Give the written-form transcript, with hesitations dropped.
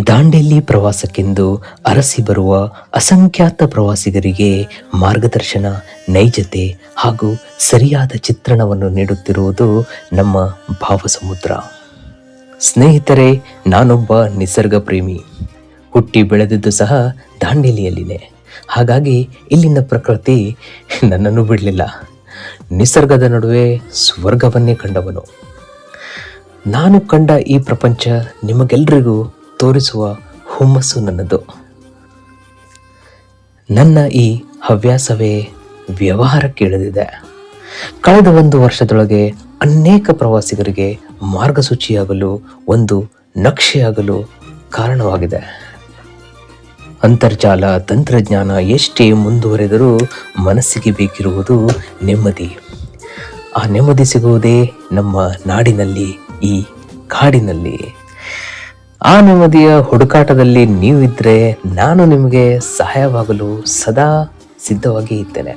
ದಾಂಡೇಲಿ ಪ್ರವಾಸಕ್ಕೆಂದು ಅರಸಿ ಬರುವ ಅಸಂಖ್ಯಾತ ಪ್ರವಾಸಿಗರಿಗೆ ಮಾರ್ಗದರ್ಶನ, ನೈಜತೆ ಹಾಗೂ ಸರಿಯಾದ ಚಿತ್ರಣವನ್ನು ನೀಡುತ್ತಿರುವುದು ನಮ್ಮ ಭಾವಸಮುದ್ರ. ಸ್ನೇಹಿತರೆ, ನಾನೊಬ್ಬ ನಿಸರ್ಗ ಪ್ರೇಮಿ. ಹುಟ್ಟಿ ಬೆಳೆದಿದ್ದು ಸಹ ದಾಂಡೇಲಿಯಲ್ಲಿನೇ. ಹಾಗಾಗಿ ಇಲ್ಲಿನ ಪ್ರಕೃತಿ ನನ್ನನ್ನು ಬಿಡಲಿಲ್ಲ. ನಿಸರ್ಗದ ನಡುವೆ ಸ್ವರ್ಗವನ್ನೇ ಕಂಡವನು. ನಾನು ಕಂಡ ಈ ಪ್ರಪಂಚ ನಿಮಗೆಲ್ಲರಿಗೂ ತೋರಿಸುವ ಹುಮ್ಮಸ್ಸು ನನ್ನದು. ನನ್ನ ಈ ಹವ್ಯಾಸವೇ ವ್ಯವಹಾರಕ್ಕೆ ಇಳಿದಿದೆ. ಕಳೆದ 1 ವರ್ಷದೊಳಗೆ ಅನೇಕ ಪ್ರವಾಸಿಗರಿಗೆ ಮಾರ್ಗಸೂಚಿಯಾಗಲು, ಒಂದು ನಕ್ಷೆಯಾಗಲು ಕಾರಣವಾಗಿದೆ. ಅಂತರ್ಜಾಲ ತಂತ್ರಜ್ಞಾನ ಎಷ್ಟೇ ಮುಂದುವರೆದರೂ ಮನಸ್ಸಿಗೆ ಬೇಕಿರುವುದು ನೆಮ್ಮದಿ. ಆ ನೆಮ್ಮದಿ ಸಿಗುವುದೇ ನಮ್ಮ ನಾಡಿನಲ್ಲಿ, ಈ ಕಾಡಿನಲ್ಲಿ. ಆ ನೆಮ್ಮದಿಯ ಹುಡುಕಾಟದಲ್ಲಿ ನೀವಿದ್ರೆ ನಾನು ನಿಮಗೆ ಸಹಾಯವಾಗಲು ಸದಾ ಸಿದ್ಧವಾಗಿ ಇದ್ದೇನೆ.